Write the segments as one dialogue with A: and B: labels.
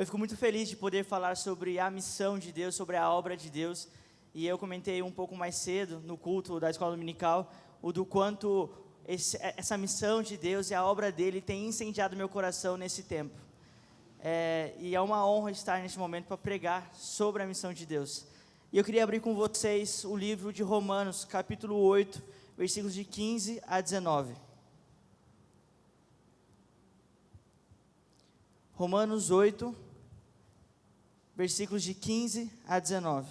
A: Eu fico muito feliz de poder falar sobre a missão de Deus, sobre a obra de Deus. E eu comentei um pouco mais cedo, no culto da escola dominical, o do quanto essa missão de Deus e a obra dele tem incendiado meu coração nesse tempo. E é uma honra estar neste momento para pregar sobre a missão de Deus. E eu queria abrir com vocês o livro de Romanos, capítulo 8, versículos de 15 a 19. Romanos 8, versículos de 15 a 19.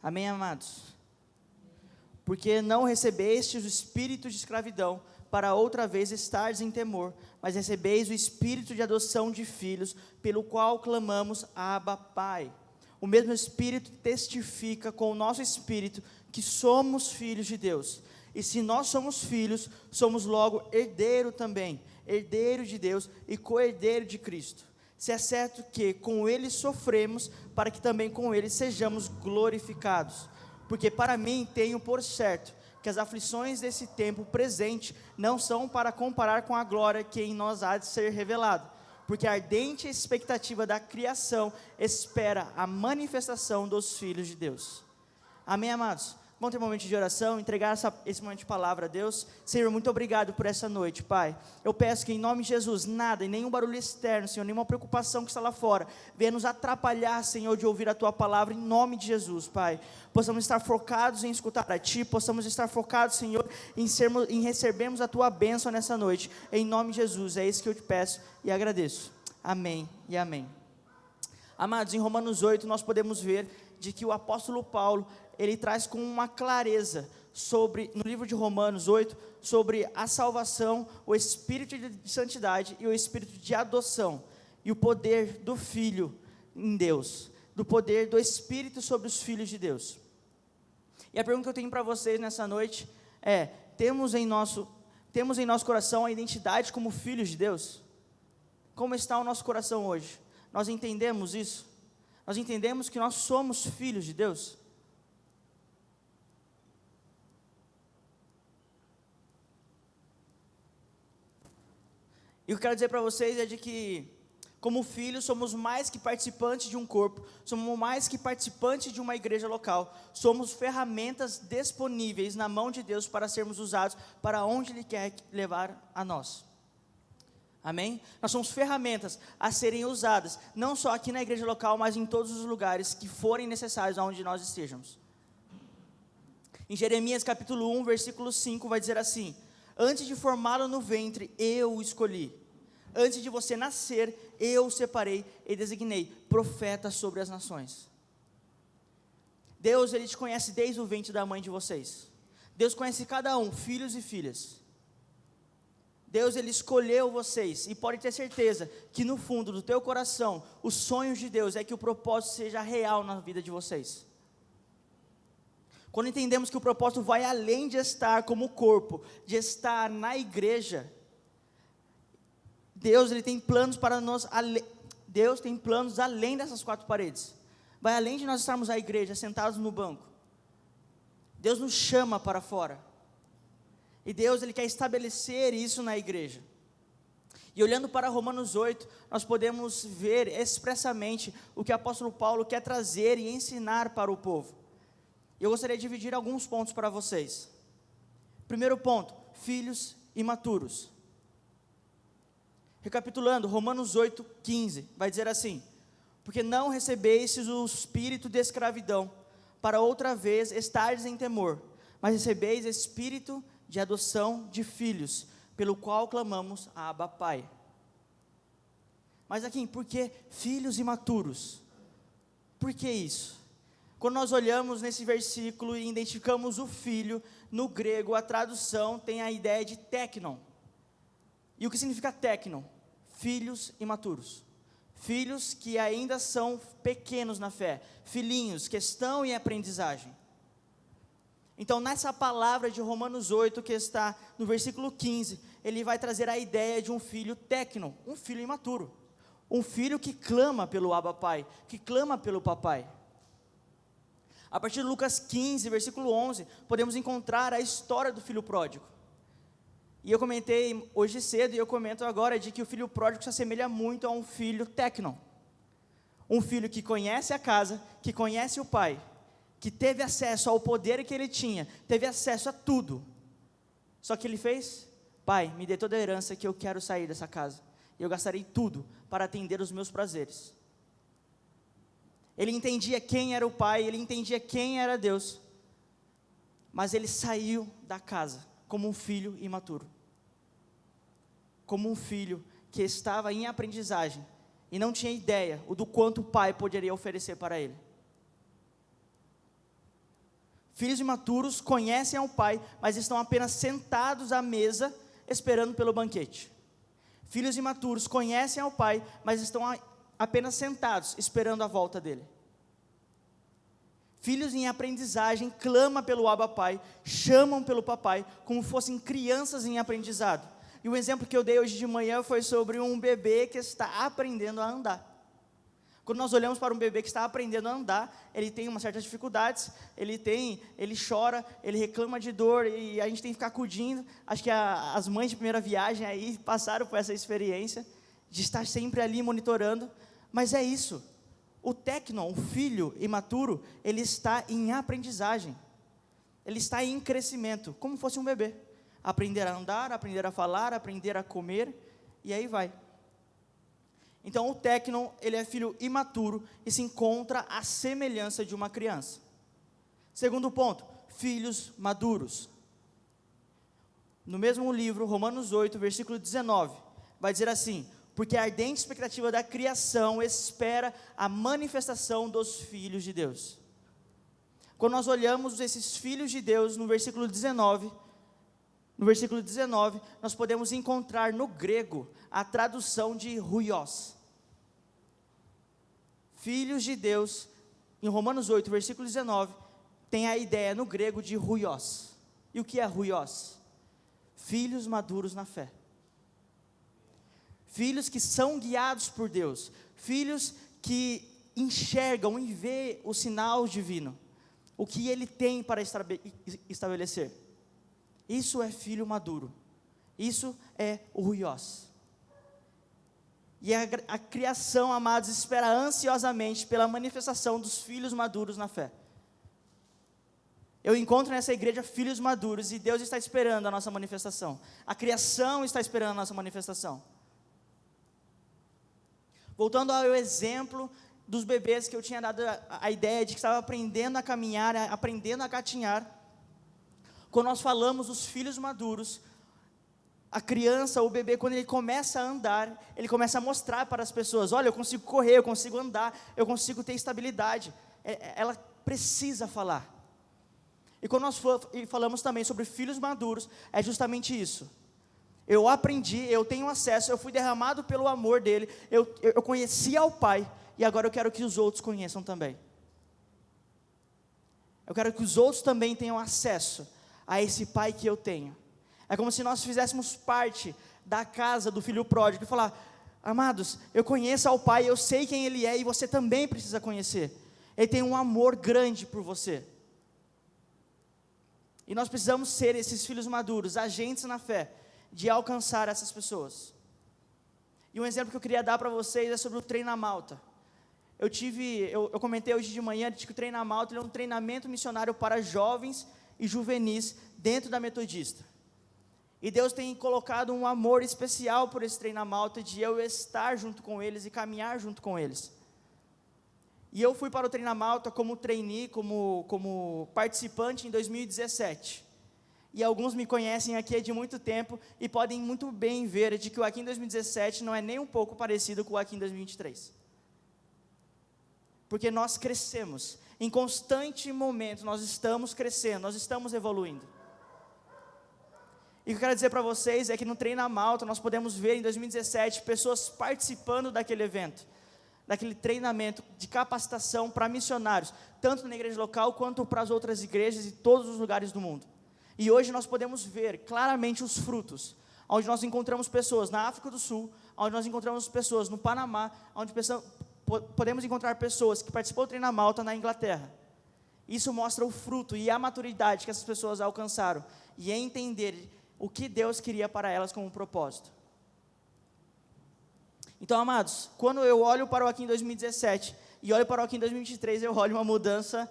A: Amém, amados? Porque não recebestes o espírito de escravidão, para outra vez estardes em temor, mas recebeis o espírito de adoção de filhos, pelo qual clamamos, Abba, Pai. O mesmo Espírito testifica com o nosso espírito que somos filhos de Deus. E se nós somos filhos, somos logo herdeiro também, herdeiro de Deus e co-herdeiro de Cristo. Se é certo que com Ele sofremos, para que também com Ele sejamos glorificados. Porque para mim tenho por certo que as aflições desse tempo presente não são para comparar com a glória que em nós há de ser revelada. Porque a ardente expectativa da criação espera a manifestação dos filhos de Deus. Amém, amados? Vamos ter um momento de oração, entregar esse momento de palavra a Deus. Senhor, muito obrigado por essa noite, Pai. Eu peço que em nome de Jesus, nada, e nenhum barulho externo, Senhor, nenhuma preocupação que está lá fora, venha nos atrapalhar, Senhor, de ouvir a Tua palavra, em nome de Jesus, Pai. Possamos estar focados em escutar a Ti, possamos estar focados, Senhor, em recebermos a Tua bênção nessa noite, em nome de Jesus. É isso que eu te peço e agradeço. Amém e amém. Amados, em Romanos 8 nós podemos ver de que o apóstolo Paulo, ele traz com uma clareza sobre, no livro de Romanos 8, sobre a salvação, o espírito de santidade e o espírito de adoção, e o poder do Filho em Deus, do poder do Espírito sobre os filhos de Deus. E a pergunta que eu tenho para vocês nessa noite é: temos em nosso coração a identidade como filhos de Deus? Como está o nosso coração hoje? Nós entendemos isso? Nós entendemos que nós somos filhos de Deus? E o que eu quero dizer para vocês é de que, como filhos, somos mais que participantes de um corpo, somos mais que participantes de uma igreja local, somos ferramentas disponíveis na mão de Deus para sermos usados para onde Ele quer levar a nós. Amém? Nós somos ferramentas a serem usadas, não só aqui na igreja local, mas em todos os lugares que forem necessários aonde nós estejamos. Em Jeremias capítulo 1, versículo 5, vai dizer assim: antes de formá-lo no ventre, eu o escolhi. Antes de você nascer, eu o separei e designei profeta sobre as nações. Deus, Ele te conhece desde o ventre da mãe de vocês. Deus conhece cada um, filhos e filhas. Deus, Ele escolheu vocês, e pode ter certeza que no fundo do teu coração, os sonhos de Deus é que o propósito seja real na vida de vocês. Quando entendemos que o propósito vai além de estar como corpo, de estar na igreja, Deus, Ele tem planos para nós, Deus tem planos além dessas quatro paredes, vai além de nós estarmos na igreja, sentados no banco. Deus nos chama para fora, e Deus, Ele quer estabelecer isso na igreja. E olhando para Romanos 8, nós podemos ver expressamente o que o apóstolo Paulo quer trazer e ensinar para o povo. Eu gostaria de dividir alguns pontos para vocês. Primeiro ponto: filhos imaturos. Recapitulando, Romanos 8, 15, vai dizer assim: porque não recebestes o espírito de escravidão, para outra vez estardes em temor, mas recebeis espírito de adoção de filhos, pelo qual clamamos, Abba, Pai. Mas aqui, por que filhos imaturos? Por que isso? Quando nós olhamos nesse versículo e identificamos o filho, no grego a tradução tem a ideia de teknon. E o que significa teknon? Filhos imaturos. Filhos que ainda são pequenos na fé, filhinhos que estão em aprendizagem. Então, nessa palavra de Romanos 8, que está no versículo 15, ele vai trazer a ideia de um filho teknon, um filho imaturo, um filho que clama pelo Abba Pai, que clama pelo papai. A partir de Lucas 15, versículo 11, podemos encontrar a história do filho pródigo. E eu comentei hoje cedo, e eu comento agora, de que o filho pródigo se assemelha muito a um filho técnon. Um filho que conhece a casa, que conhece o pai, que teve acesso ao poder que ele tinha, teve acesso a tudo. Só que ele fez: pai, me dê toda a herança que eu quero sair dessa casa. E eu gastarei tudo para atender os meus prazeres. Ele entendia quem era o pai, ele entendia quem era Deus. Mas ele saiu da casa como um filho imaturo. Como um filho que estava em aprendizagem e não tinha ideia do quanto o pai poderia oferecer para ele. Filhos imaturos conhecem ao pai, mas estão apenas sentados à mesa, esperando pelo banquete. Filhos imaturos conhecem ao pai, mas estão apenas sentados, esperando a volta dele. Filhos em aprendizagem clamam pelo Abba Pai, chamam pelo papai, como fossem crianças em aprendizado. E o exemplo que eu dei hoje de manhã foi sobre um bebê que está aprendendo a andar. Quando nós olhamos para um bebê que está aprendendo a andar, ele tem umas certas dificuldades, ele chora, ele reclama de dor, e a gente tem que ficar acudindo. Acho que as mães de primeira viagem aí passaram por essa experiência, de estar sempre ali monitorando, mas é isso. O técnon, o filho imaturo, ele está em aprendizagem, ele está em crescimento, como fosse um bebê. Aprender a andar, aprender a falar, aprender a comer, e aí vai. Então o técnon, ele é filho imaturo e se encontra à semelhança de uma criança. Segundo ponto, filhos maduros. No mesmo livro, Romanos 8, versículo 19, vai dizer assim: porque a ardente expectativa da criação espera a manifestação dos filhos de Deus. Quando nós olhamos esses filhos de Deus, no versículo 19, nós podemos encontrar no grego a tradução de huios. Filhos de Deus, em Romanos 8, versículo 19, tem a ideia no grego de huios. E o que é huios? Filhos maduros na fé. Filhos que são guiados por Deus. Filhos que enxergam e veem o sinal divino. O que Ele tem para estabelecer. Isso é filho maduro. Isso é o huios. E a criação, amados, espera ansiosamente pela manifestação dos filhos maduros na fé. Eu encontro nessa igreja filhos maduros e Deus está esperando a nossa manifestação. A criação está esperando a nossa manifestação. Voltando ao exemplo dos bebês que eu tinha dado a ideia de que estava aprendendo a caminhar, aprendendo a gatinhar. Quando nós falamos dos filhos maduros, a criança, o bebê, quando ele começa a andar, ele começa a mostrar para as pessoas: olha, eu consigo correr, eu consigo andar, eu consigo ter estabilidade. Ela precisa falar. E quando nós falamos também sobre filhos maduros, é justamente isso. Eu aprendi, eu tenho acesso, eu fui derramado pelo amor dele, eu conheci ao Pai, e agora eu quero que os outros conheçam também. Eu quero que os outros também tenham acesso a esse Pai que eu tenho. É como se nós fizéssemos parte da casa do filho pródigo e falar: amados, eu conheço ao Pai, eu sei quem Ele é, e você também precisa conhecer. Ele tem um amor grande por você. E nós precisamos ser esses filhos maduros, agentes na fé, de alcançar essas pessoas. E um exemplo que eu queria dar para vocês é sobre o Treina Malta. Eu comentei hoje de manhã de que o Treina Malta é um treinamento missionário para jovens e juvenis dentro da Metodista. E Deus tem colocado um amor especial por esse Treina Malta, de eu estar junto com eles e caminhar junto com eles. E eu fui para o Treina Malta como trainee, como participante em 2017. E alguns me conhecem aqui de muito tempo e podem muito bem ver de que o Aqui em 2017 não é nem um pouco parecido com o Aqui em 2023. Porque nós crescemos, em constante momento nós estamos crescendo, nós estamos evoluindo. E o que eu quero dizer para vocês é que no Treina Malta nós podemos ver em 2017 pessoas participando daquele evento, daquele treinamento de capacitação para missionários, tanto na igreja local quanto para as outras igrejas e todos os lugares do mundo. E hoje nós podemos ver claramente os frutos, onde nós encontramos pessoas na África do Sul, onde nós encontramos pessoas no Panamá, onde podemos encontrar pessoas que participou do Treina Malta na Inglaterra. Isso mostra o fruto e a maturidade que essas pessoas alcançaram, e entender o que Deus queria para elas como propósito. Então, amados, quando eu olho para o aqui em 2017 e olho para o aqui em 2023, eu olho uma mudança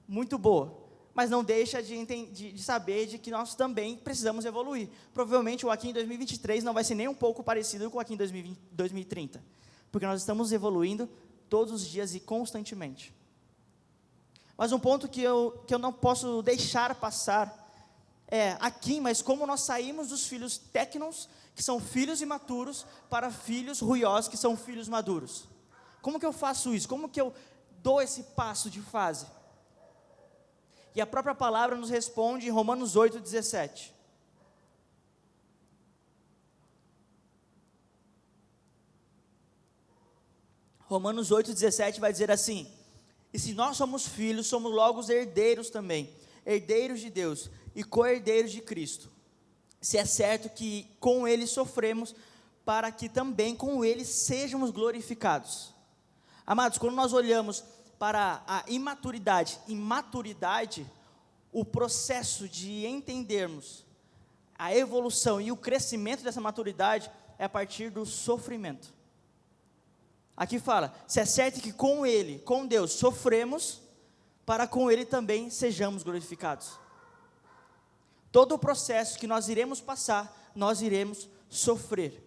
A: muito boa, mas não deixa de saber de que nós também precisamos evoluir. Provavelmente o aqui em 2023 não vai ser nem um pouco parecido com o aqui em 2030, porque nós estamos evoluindo todos os dias e constantemente. Mas um ponto que eu não posso deixar passar aqui, mas como nós saímos dos filhos técnicos, que são filhos imaturos, para filhos ruiosos, que são filhos maduros. Como que eu faço isso? Como que eu dou esse passo de fase? E a própria palavra nos responde em Romanos 8:17. Romanos 8:17 vai dizer assim: e se nós somos filhos, somos logo os herdeiros também, herdeiros de Deus e co-herdeiros de Cristo, se é certo que com Ele sofremos, para que também com Ele sejamos glorificados. Amados, quando nós olhamos para a imaturidade e maturidade, o processo de entendermos a evolução e o crescimento dessa maturidade é a partir do sofrimento. Aqui fala, se é certo que com Ele, com Deus, sofremos, para com Ele também sejamos glorificados. Todo o processo que nós iremos passar, nós iremos sofrer.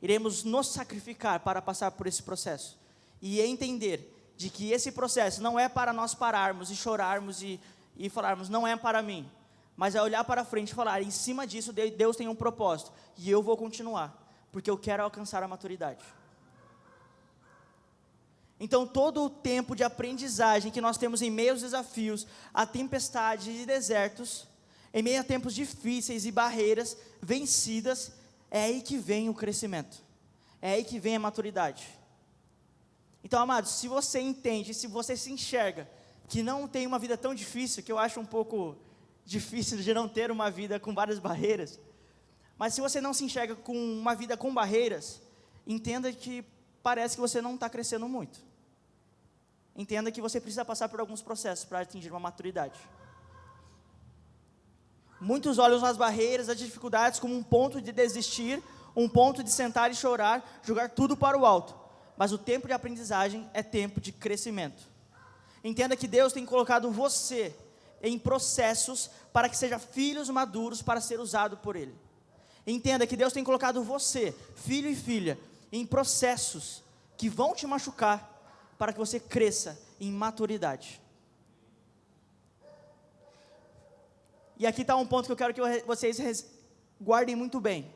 A: Iremos nos sacrificar para passar por esse processo. E entender de que esse processo não é para nós pararmos e chorarmos e falarmos, não é para mim. Mas é olhar para frente e falar, em cima disso Deus tem um propósito. E eu vou continuar, porque eu quero alcançar a maturidade. Então todo o tempo de aprendizagem que nós temos em meio aos desafios, a tempestades e desertos, em meio a tempos difíceis e barreiras vencidas, é aí que vem o crescimento, é aí que vem a maturidade. Então, amados, se você entende, se você se enxerga que não tem uma vida tão difícil, que eu acho um pouco difícil de não ter uma vida com várias barreiras, mas se você não se enxerga com uma vida com barreiras, entenda que parece que você não está crescendo muito. Entenda que você precisa passar por alguns processos para atingir uma maturidade. Muitos olham as barreiras, as dificuldades como um ponto de desistir, um ponto de sentar e chorar, jogar tudo para o alto. Mas o tempo de aprendizagem é tempo de crescimento. Entenda que Deus tem colocado você em processos para que seja filhos maduros para ser usado por Ele. Entenda que Deus tem colocado você, filho e filha, em processos que vão te machucar para que você cresça em maturidade. E aqui está um ponto que eu quero que vocês guardem muito bem.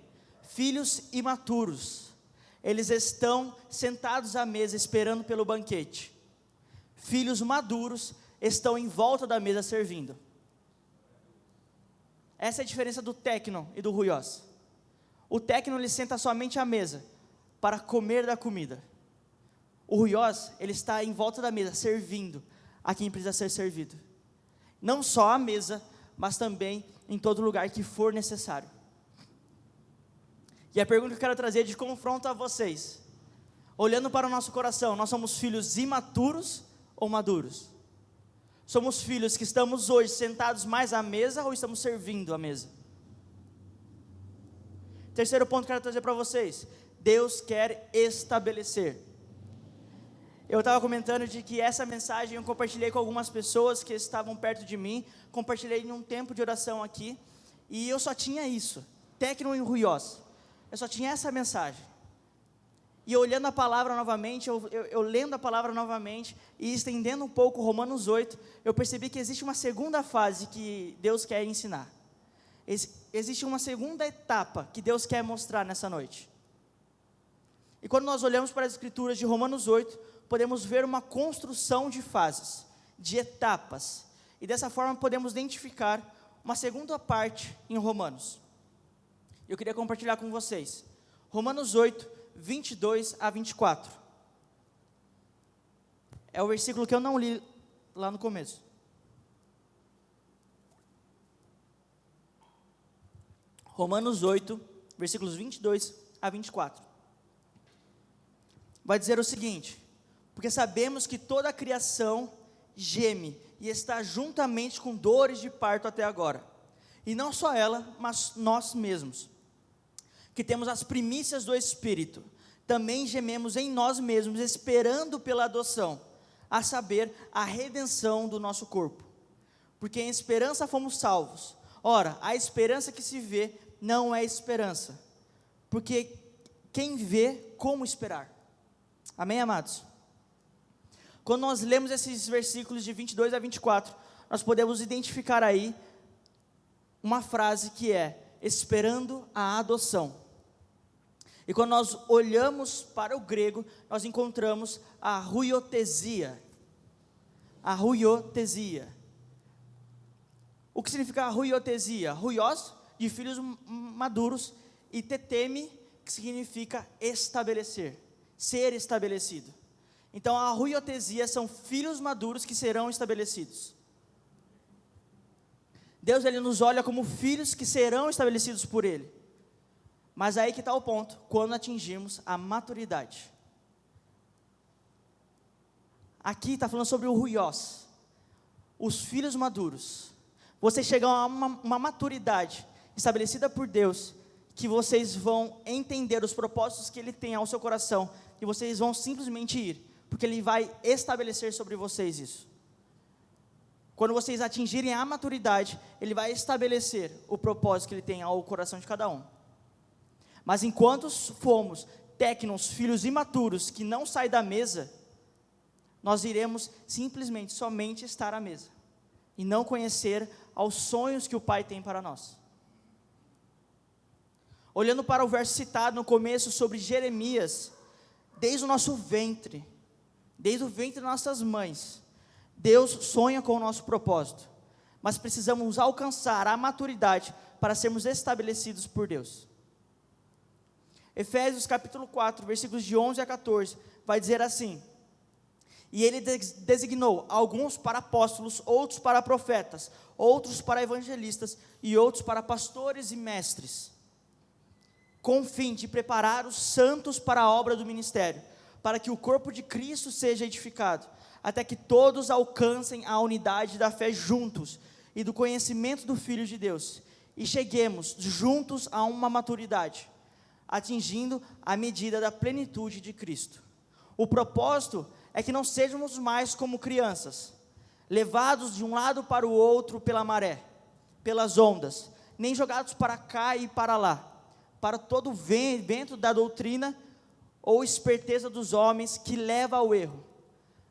A: Filhos imaturos, eles estão sentados à mesa esperando pelo banquete. Filhos maduros estão em volta da mesa servindo. Essa é a diferença do técnico e do ruiós. O técnico ele senta somente à mesa para comer da comida. O ruiós, ele está em volta da mesa servindo a quem precisa ser servido. Não só à mesa, mas também em todo lugar que for necessário. E a pergunta que eu quero trazer de confronto a vocês, olhando para o nosso coração, nós somos filhos imaturos ou maduros? Somos filhos que estamos hoje sentados mais à mesa ou estamos servindo à mesa? Terceiro ponto que eu quero trazer para vocês, Deus quer estabelecer. Eu estava comentando de que essa mensagem eu compartilhei com algumas pessoas que estavam perto de mim, compartilhei em um tempo de oração aqui, e eu só tinha isso, técnico e ruiós, eu só tinha essa mensagem. E olhando a palavra novamente, eu lendo a palavra novamente, e estendendo um pouco Romanos 8, eu percebi que existe uma segunda fase que Deus quer ensinar. Existe uma segunda etapa que Deus quer mostrar nessa noite. E quando nós olhamos para as escrituras de Romanos 8, podemos ver uma construção de fases, de etapas. E dessa forma podemos identificar uma segunda parte em Romanos. Eu queria compartilhar com vocês. Romanos 8, 22 a 24. É o versículo que eu não li lá no começo. Romanos 8, versículos 22 a 24. Vai dizer o seguinte: porque sabemos que toda a criação geme e está juntamente com dores de parto até agora. E não só ela, mas nós mesmos, que temos as primícias do Espírito, também gememos em nós mesmos, esperando pela adoção, a saber, a redenção do nosso corpo. Porque em esperança fomos salvos. Ora, a esperança que se vê não é esperança, porque quem vê, como esperar? Amém, amados? Quando nós lemos esses versículos de 22 a 24, nós podemos identificar aí uma frase que é, esperando a adoção. E quando nós olhamos para o grego, nós encontramos a huiotesia. A huiotesia. O que significa a huiotesia? Huios, de filhos maduros, e teteme, que significa estabelecer, ser estabelecido. Então a huiotesia são filhos maduros que serão estabelecidos. Deus, Ele nos olha como filhos que serão estabelecidos por Ele. Mas aí que está o ponto, quando atingirmos a maturidade. Aqui está falando sobre o huios, os filhos maduros. Vocês chegam a uma maturidade estabelecida por Deus, que vocês vão entender os propósitos que Ele tem ao seu coração, e vocês vão simplesmente ir, porque Ele vai estabelecer sobre vocês isso. Quando vocês atingirem a maturidade, Ele vai estabelecer o propósito que Ele tem ao coração de cada um. Mas enquanto fomos técnicos, filhos imaturos, que não saem da mesa, nós iremos simplesmente, somente estar à mesa, e não conhecer aos sonhos que o Pai tem para nós. Olhando para o verso citado no começo sobre Jeremias, desde o nosso ventre, desde o ventre de nossas mães, Deus sonha com o nosso propósito, mas precisamos alcançar a maturidade para sermos estabelecidos por Deus. Efésios capítulo 4, versículos de 11 a 14, vai dizer assim: e Ele designou alguns para apóstolos, outros para profetas, outros para evangelistas, e outros para pastores e mestres, com o fim de preparar os santos para a obra do ministério, para que o corpo de Cristo seja edificado, até que todos alcancem a unidade da fé juntos, e do conhecimento do Filho de Deus, e cheguemos juntos a uma maturidade, atingindo a medida da plenitude de Cristo. O propósito é que não sejamos mais como crianças, levados de um lado para o outro pela maré, pelas ondas, nem jogados para cá e para lá, para todo o vento da doutrina ou esperteza dos homens que leva ao erro.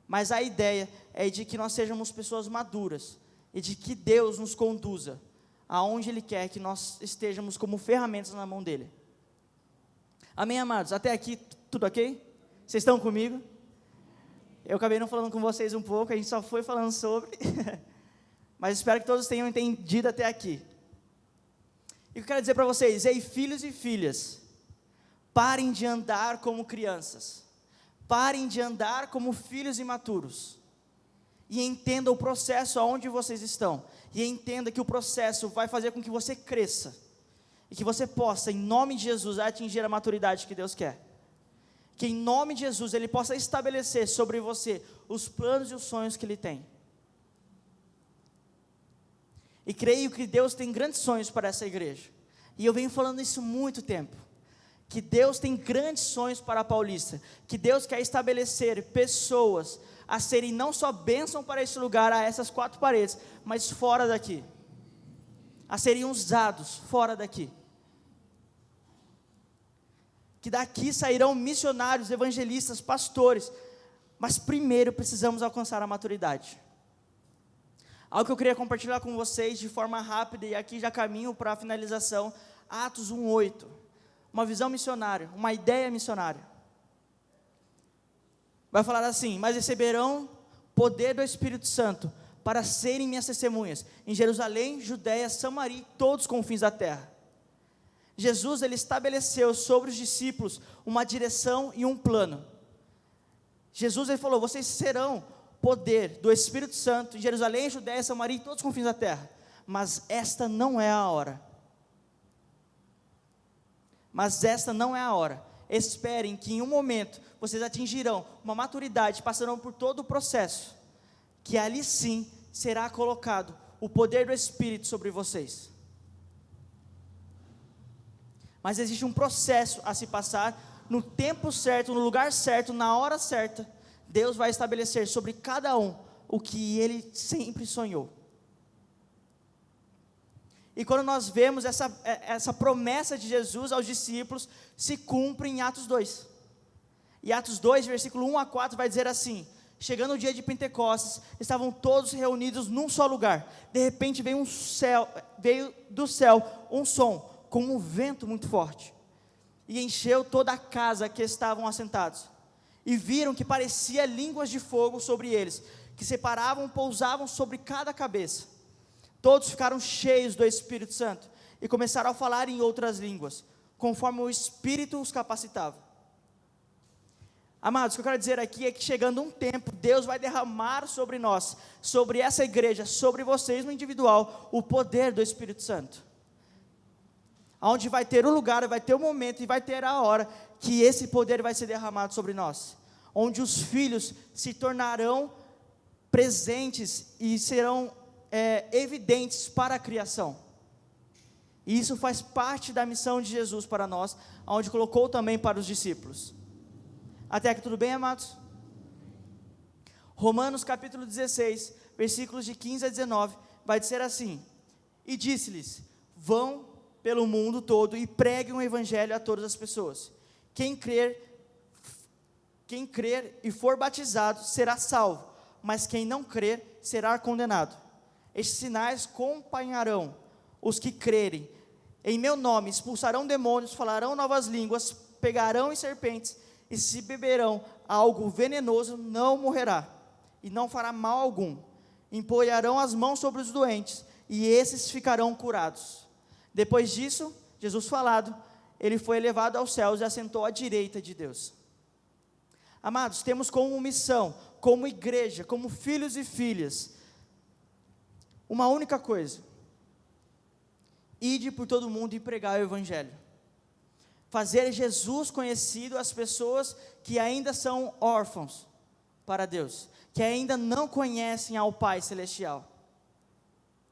A: Mas a ideia é de que nós sejamos pessoas maduras, e de que Deus nos conduza aonde Ele quer que nós estejamos como ferramentas na mão dEle. Amém, amados? Até aqui, tudo ok? Vocês estão comigo? Eu acabei não falando com vocês um pouco, a gente só foi falando sobre, mas espero que todos tenham entendido até aqui. E o que eu quero dizer para vocês, ei, filhos e filhas, parem de andar como crianças, parem de andar como filhos imaturos, e entendam o processo aonde vocês estão, e entenda que o processo vai fazer com que você cresça, e que você possa, em nome de Jesus, atingir a maturidade que Deus quer. Que em nome de Jesus, Ele possa estabelecer sobre você os planos e os sonhos que Ele tem. E creio que Deus tem grandes sonhos para essa igreja. E eu venho falando isso há muito tempo. Que Deus tem grandes sonhos para a Paulista. Que Deus quer estabelecer pessoas a serem não só bênção para esse lugar, a essas quatro paredes, mas fora daqui. A serem usados fora daqui. Que daqui sairão missionários, evangelistas, pastores, mas primeiro precisamos alcançar a maturidade. Algo que eu queria compartilhar com vocês de forma rápida, e aqui já caminho para a finalização, Atos 1:8, uma visão missionária, uma ideia missionária. Vai falar assim: mas receberão poder do Espírito Santo, para serem minhas testemunhas, em Jerusalém, Judeia, Samaria, todos os confins da terra. Jesus, Ele estabeleceu sobre os discípulos uma direção e um plano. Jesus, Ele falou: vocês serão poder do Espírito Santo em Jerusalém, Judeia, Samaria e todos os confins da terra. Mas esta não é a hora. Mas esta não é a hora. Esperem que em um momento vocês atingirão uma maturidade, passarão por todo o processo, que ali sim será colocado o poder do Espírito sobre vocês. Mas existe um processo a se passar, no tempo certo, no lugar certo, na hora certa. Deus vai estabelecer sobre cada um o que Ele sempre sonhou. E quando nós vemos essa promessa de Jesus aos discípulos, se cumpre em Atos 2. E Atos 2, versículo 1 a 4, vai dizer assim: chegando o dia de Pentecostes, estavam todos reunidos num só lugar. De repente veio do céu um som, como um vento muito forte, e encheu toda a casa que estavam assentados. E viram que parecia línguas de fogo sobre eles, que separavam, pousavam sobre cada cabeça. Todos ficaram cheios do Espírito Santo, e começaram a falar em outras línguas, conforme o Espírito os capacitava. Amados, o que eu quero dizer aqui é que chegando um tempo, Deus vai derramar sobre nós, sobre essa igreja, sobre vocês no individual, o poder do Espírito Santo. Onde vai ter o lugar, vai ter o momento e vai ter a hora que esse poder vai ser derramado sobre nós. Onde os filhos se tornarão presentes e serão evidentes para a criação. E isso faz parte da missão de Jesus para nós, onde colocou também para os discípulos. Até aqui tudo bem, amados? Romanos capítulo 16, versículos de 15 a 19, vai dizer assim: e disse-lhes: vão pelo mundo todo e preguem o evangelho a todas as pessoas. Quem crer e for batizado será salvo, mas quem não crer será condenado. Estes sinais acompanharão os que crerem. Em meu nome expulsarão demônios, falarão novas línguas, pegarão em serpentes, e se beberão algo venenoso, não morrerá, e não fará mal algum. Empunharão as mãos sobre os doentes, e esses ficarão curados. Depois disso, Jesus falado, ele foi elevado aos céus e assentou à direita de Deus. Amados, temos como missão, como igreja, como filhos e filhas, uma única coisa: ide por todo mundo e pregar o evangelho. Fazer Jesus conhecido às pessoas que ainda são órfãos para Deus, que ainda não conhecem ao Pai Celestial.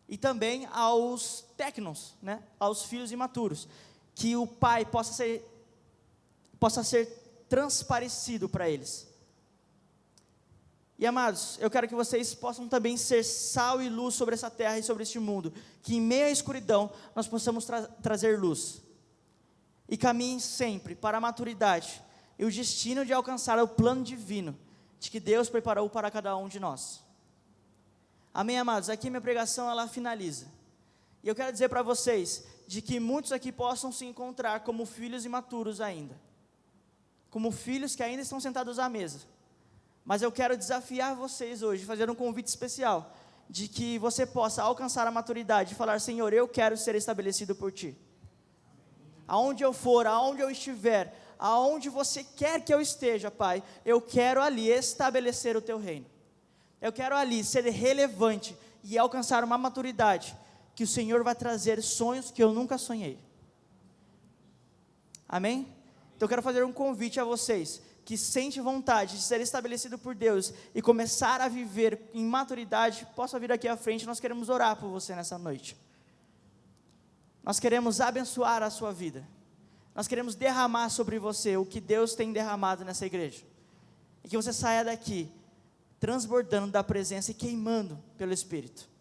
A: E também aos tecnos, aos filhos imaturos, que o Pai possa ser transparecido para eles. E amados, eu quero que vocês possam também ser sal e luz sobre essa terra e sobre este mundo, que em meio à escuridão nós possamos trazer luz, e caminhem sempre para a maturidade, e o destino de alcançar o plano divino, de que Deus preparou para cada um de nós. Amém, amados? Aqui minha pregação ela finaliza, e eu quero dizer para vocês, de que muitos aqui possam se encontrar como filhos imaturos ainda, como filhos que ainda estão sentados à mesa. Mas eu quero desafiar vocês hoje, fazer um convite especial, de que você possa alcançar a maturidade e falar: Senhor, eu quero ser estabelecido por Ti. Aonde eu for, aonde eu estiver, aonde você quer que eu esteja, Pai, eu quero ali estabelecer o Teu reino. Eu quero ali ser relevante e alcançar uma maturidade, que o Senhor vai trazer sonhos que eu nunca sonhei. Amém? Então eu quero fazer um convite a vocês, que sente vontade de ser estabelecido por Deus e começar a viver em maturidade, possa vir aqui à frente. Nós queremos orar por você nessa noite. Nós queremos abençoar a sua vida. Nós queremos derramar sobre você o que Deus tem derramado nessa igreja, e que você saia daqui transbordando da presença e queimando pelo Espírito.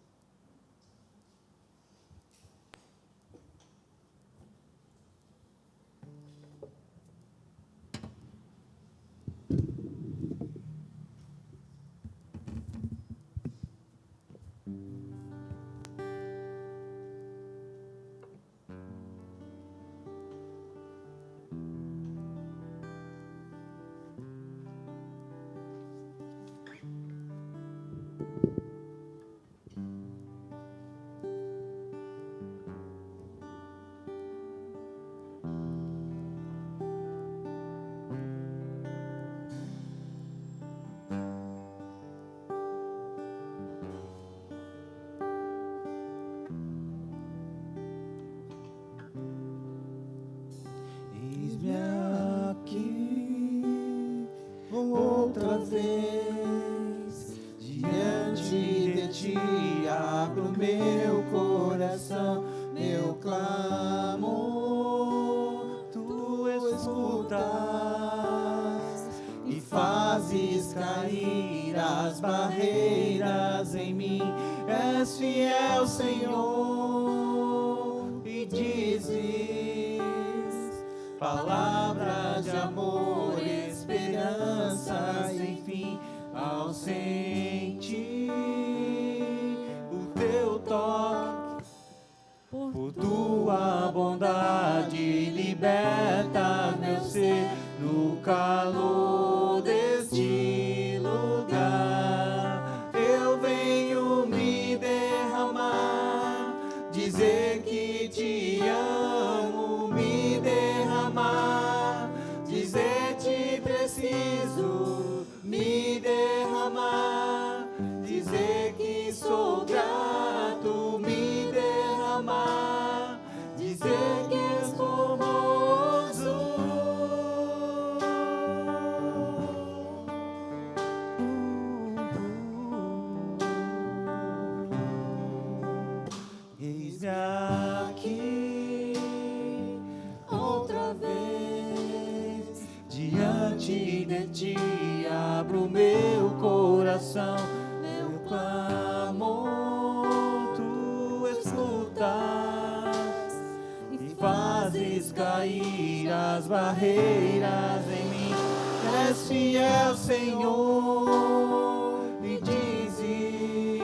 B: meu coração, meu clamor, tu escutas e fazes cair as barreiras em mim. És fiel, Senhor, e dizes palavras de amor, esperança sem fim. Ao sentir o teu toque, por tua bondade, liberta meu ser no calor deste lugar. Eu venho me derramar, dizer que te amo, me derramar, dizer te preciso, me derramar, dizer que sou grato, me derramar, dizer que és formoso. Eis-me aqui outra vez diante de ti, abro meu coração, meu clamor, tu escutas e fazes cair as barreiras em mim. És fiel, Senhor, e dizes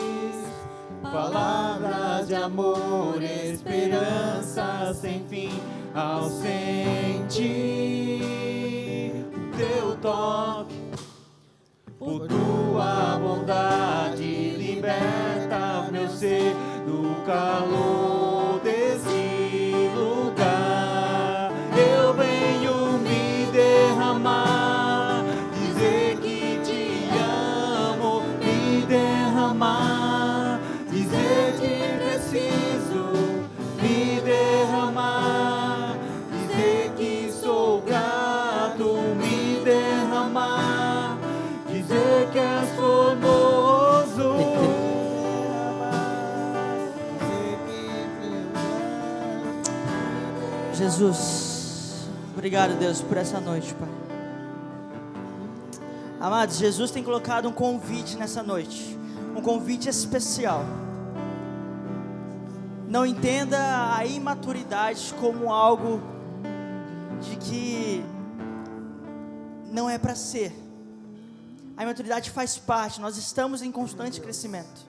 B: palavras de amor, esperança sem fim. Ao sentir o teu toque, por tua bondade, liberta meu ser do calor desse lugar. Eu venho me derramar, dizer que te amo, me derramar, dizer que preciso, me derramar, dizer que sou grato, me derramar, dizer que és formoso.
A: Jesus, obrigado, Deus, por essa noite, Pai. Amados, Jesus tem colocado um convite nessa noite, um convite especial. Não entenda a imaturidade como algo de que não é para ser. A imaturidade faz parte, nós estamos em constante crescimento.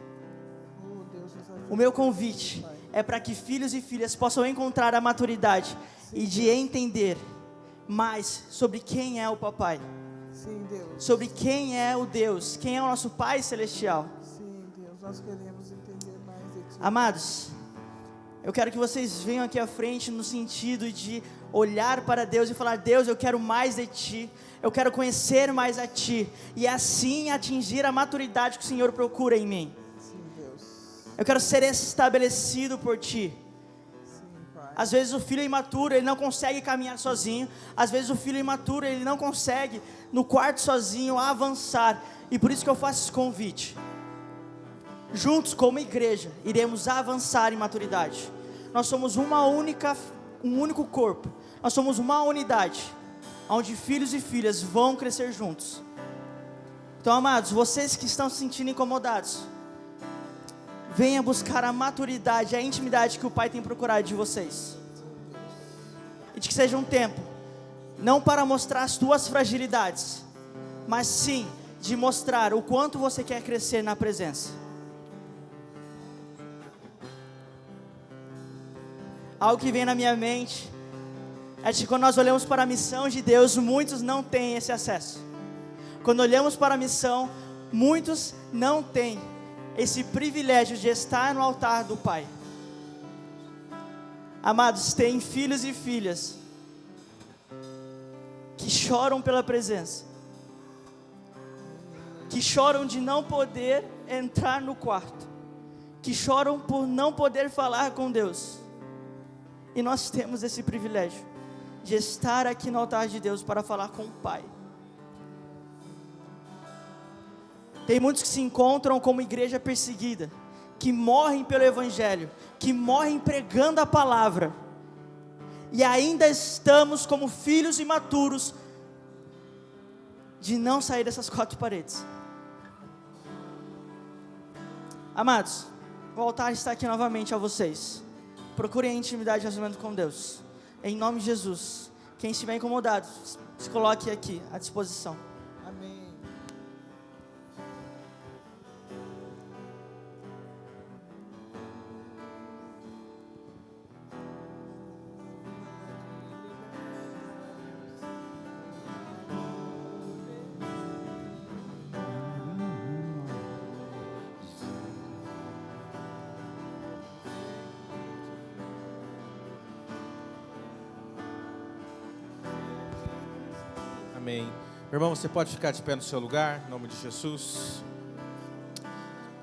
A: O meu convite é para que filhos e filhas possam encontrar a maturidade e de entender mais sobre quem é o Papai.
C: Sim, Deus.
A: Sobre quem é o Deus, quem é o nosso Pai Celestial.
C: Sim, Deus, nós queremos entender mais de Ti.
A: Amados, eu quero que vocês venham aqui à frente no sentido de olhar para Deus e falar: Deus, eu quero mais de Ti, eu quero conhecer mais a Ti, e assim atingir a maturidade que o Senhor procura em mim.
C: Sim, Deus.
A: Eu quero ser estabelecido por Ti.
C: Sim, Pai.
A: Às vezes o filho imaturo, ele não consegue caminhar sozinho. Às vezes o filho imaturo, ele não consegue no quarto sozinho avançar. E por isso que eu faço esse convite. Juntos como igreja, iremos avançar em maturidade. Nós somos um único corpo. Nós somos uma unidade, onde filhos e filhas vão crescer juntos. Então, amados, vocês que estão se sentindo incomodados, venha buscar a maturidade, a intimidade que o Pai tem procurado de vocês. E de que seja um tempo, não para mostrar as tuas fragilidades, mas sim de mostrar o quanto você quer crescer na presença. Algo que vem na minha mente é que quando nós olhamos para a missão de Deus, muitos não têm esse acesso. Quando olhamos para a missão, muitos não têm esse privilégio de estar no altar do Pai. Amados, tem filhos e filhas que choram pela presença, que choram de não poder entrar no quarto, que choram por não poder falar com Deus. E nós temos esse privilégio de estar aqui no altar de Deus para falar com o Pai. Tem muitos que se encontram como igreja perseguida, que morrem pelo Evangelho, que morrem pregando a palavra, e ainda estamos como filhos imaturos, de não sair dessas 4 paredes. Amados, o altar está aqui novamente a vocês. Procurem a intimidade e relacionamento com Deus. Em nome de Jesus. Quem estiver incomodado, se coloque aqui à disposição.
C: Amém.
B: Amém. Meu irmão, você pode ficar de pé no seu lugar, em nome de Jesus.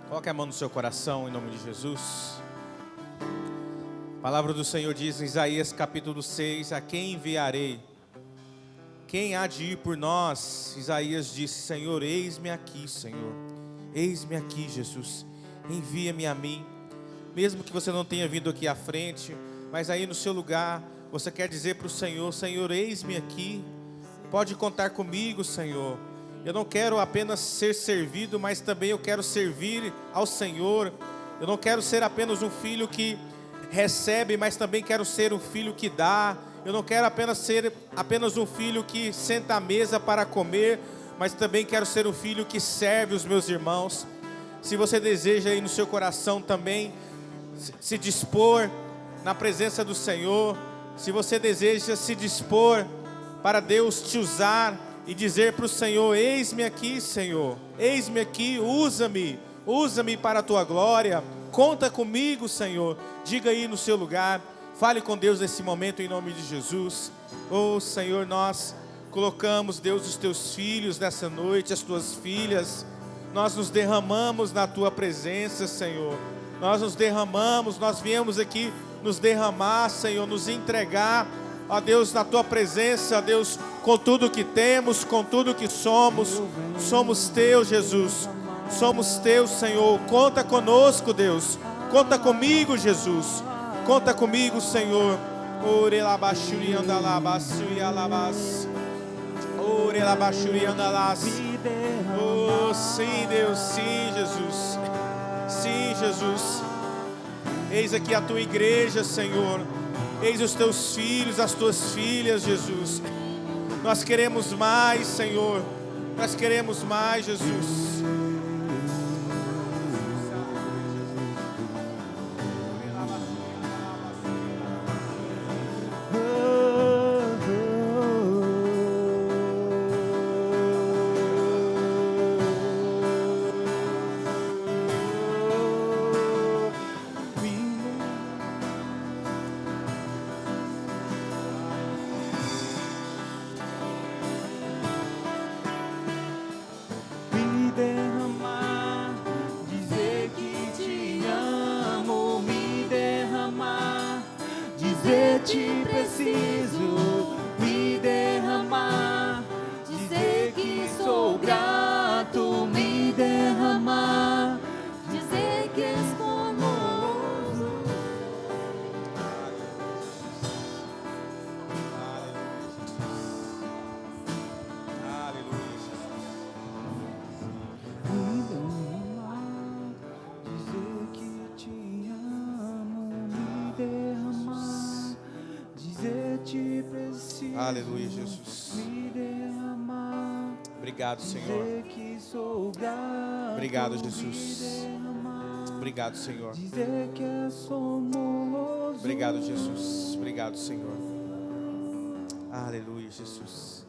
B: Coloque a mão no seu coração, em nome de Jesus. A palavra do Senhor diz em Isaías capítulo 6, a quem enviarei? Quem há de ir por nós? Isaías disse, Senhor, eis-me aqui, Senhor. Eis-me aqui, Jesus. Envia-me a mim. Mesmo que você não tenha vindo aqui à frente, mas aí no seu lugar, você quer dizer para o Senhor, Senhor, eis-me aqui. Pode contar comigo, Senhor. Eu não quero apenas ser servido, mas também eu quero servir ao Senhor. Eu não quero ser apenas um filho que recebe, mas também quero ser um filho que dá. Eu não quero apenas ser um filho que senta à mesa para comer, mas também quero ser um filho que serve os meus irmãos. Se você deseja aí no seu coração também se dispor na presença do Senhor, se você deseja se dispor para Deus te usar e dizer para o Senhor, eis-me aqui, Senhor, eis-me aqui, usa-me para a tua glória, conta comigo, Senhor. Diga aí no seu lugar, fale com Deus nesse momento em nome de Jesus. Oh Senhor, nós colocamos, Deus, os teus filhos nessa noite, as tuas filhas, nós nos derramamos na tua presença, Senhor, nós viemos aqui nos derramar, Senhor, nos entregar, ó Deus, na tua presença, ó Deus, com tudo que temos, com tudo que somos teus, Jesus, somos teus, Senhor. Conta conosco, Deus, conta comigo, Jesus, conta comigo, Senhor. Ore labachuri andalabas, ore labachuri andalas. Oh, sim, Deus, sim, Jesus, sim, Jesus. Eis aqui a tua igreja, Senhor. Eis os teus filhos, as tuas filhas, Jesus. Nós queremos mais, Senhor. Nós queremos mais, Jesus.
D: Te preciso me derramar, dizer que sou grato, me derramar, dizer que és conosco.
B: Aleluia.
D: Me derramar, dizer que te amo, me derramar, dizer te preciso.
B: Aleluia, Jesus.
D: Me derramar.
B: Obrigado, Senhor.
D: Dizer que sou grato,
B: Obrigado, Jesus.
D: me derramar,
B: Obrigado, Senhor.
D: dizer que és famoso.
B: Obrigado, Jesus. Obrigado, Senhor. Aleluia, Jesus.